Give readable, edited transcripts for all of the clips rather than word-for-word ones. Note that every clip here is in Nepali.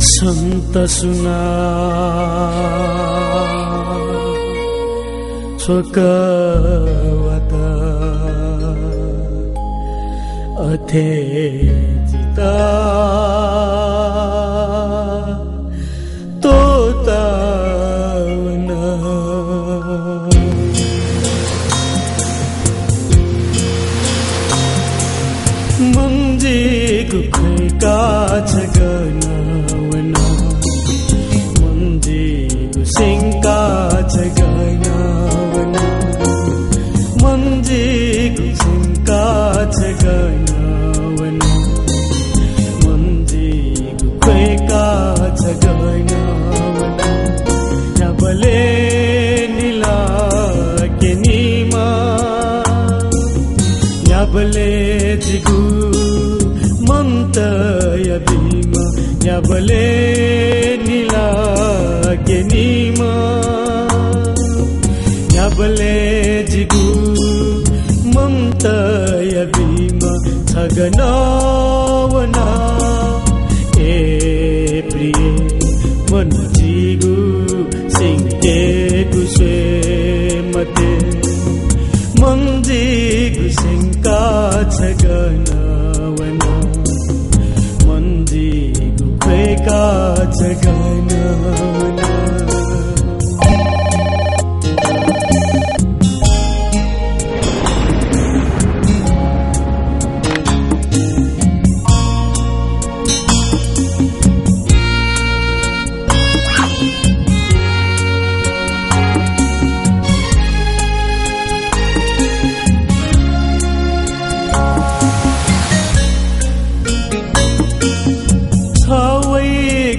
सन्त सुना स्वकवत अथे जिता तोतावन मंजी गुखैका छगनावना मंजी गुसिंका छगनावना मंजी गुसिंका छगनावना मंजी गुखैका छगनावना नबले नीला के नीमा नबले जिगु मन्तय भीमा न्याबले नीला के नीमा न्याबले जिगु मन्तय भीमा छगनावना ए प्रिय मन जिगु सिंके गुसे मते मन जिगु सिंका छगनावना का जगनावना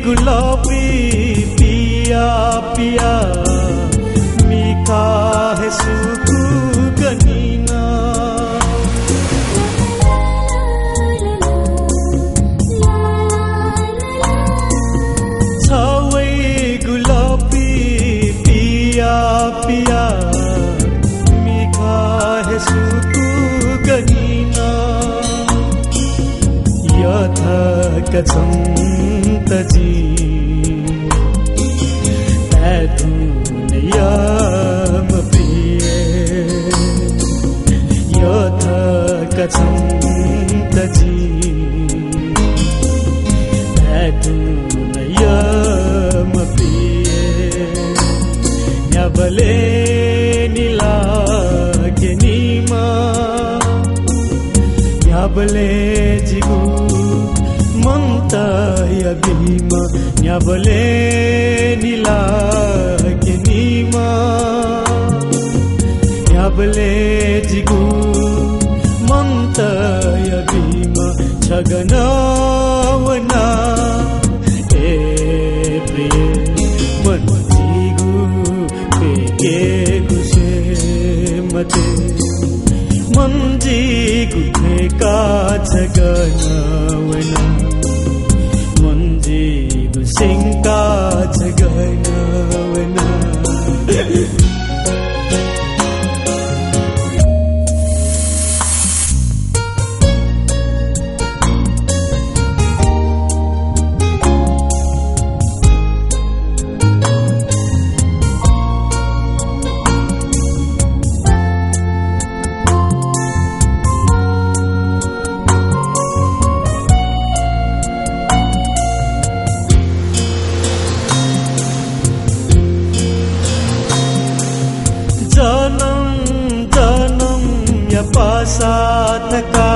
गुलाबी पिया पिया मीठा है सुकू गनीना छावे गुलाबी पिया पिया मीठा है सुकू गनीना यथा कथम तजी ऐधुनयम प्रिय यथा कथम तजी ऐधुनयम प्रिय न्याबले नीला के नीमा न्याबले जिगु मन्तय भीमा न्याबले नीला के नीमा न्याबले जिगु मन्तय भीमा छगनावना ए प्रिय मन जिगु पेके गुसे मते मन जिगु पेका छगनावना सिंका छगनावना साथ का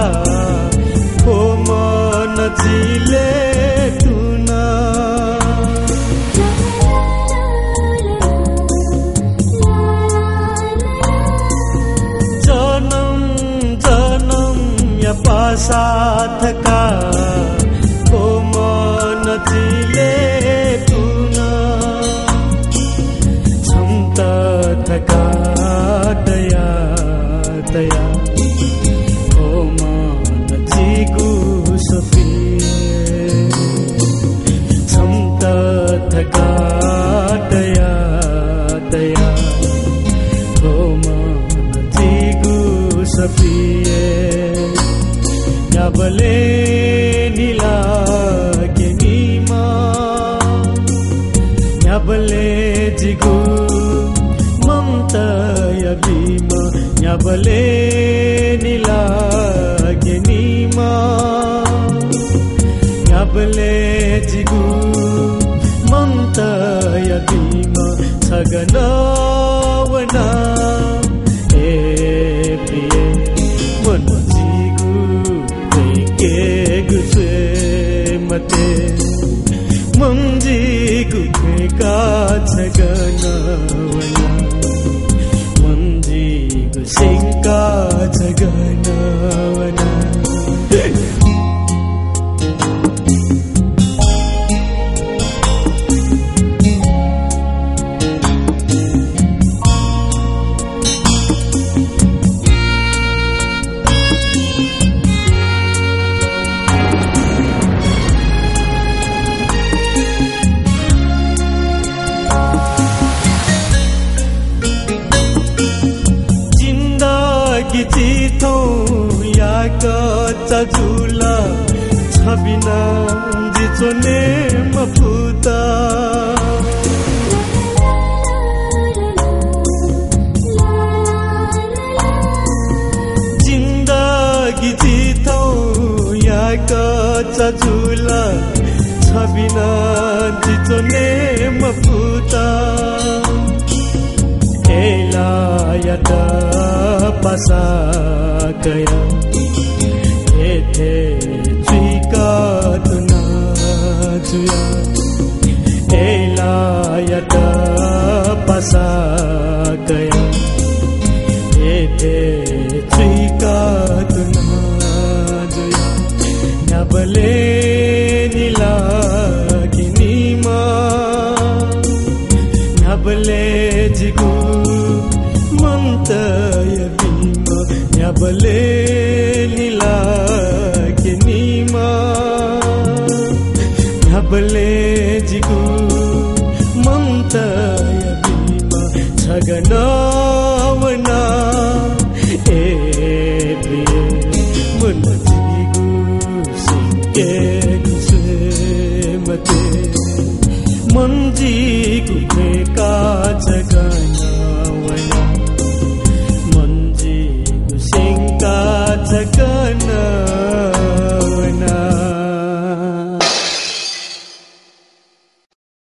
हो मन जिले टुना जन्म जन्म या पासाथ का हो मन जिले टुना क्षमता थका दया दया थका दया दया हो मन जिगु सपिए न्याबले न्याबले जिगु ममता या भीमा न्याबले निलागे नीमा न्याबले जिगु ममता या भीमा छगनावना ए प्रिय मन जिगु के गुसे मते मंजिगु का छगनावना मंजिगु सिंका छगनावना झुला छबिना जिचोने मफुता जिंदगी जीतौ या कच्चा झुला छबिना जिचोने मफुता एला याद पासा गया चुका तुना जुया एला याद पासा गया चुका तुना जुया न्याबले नीला गिनीमा न्याबले जिगु ममता या भीमा न्याबले नीला न्याबले जिगु ममता या भीमा छगना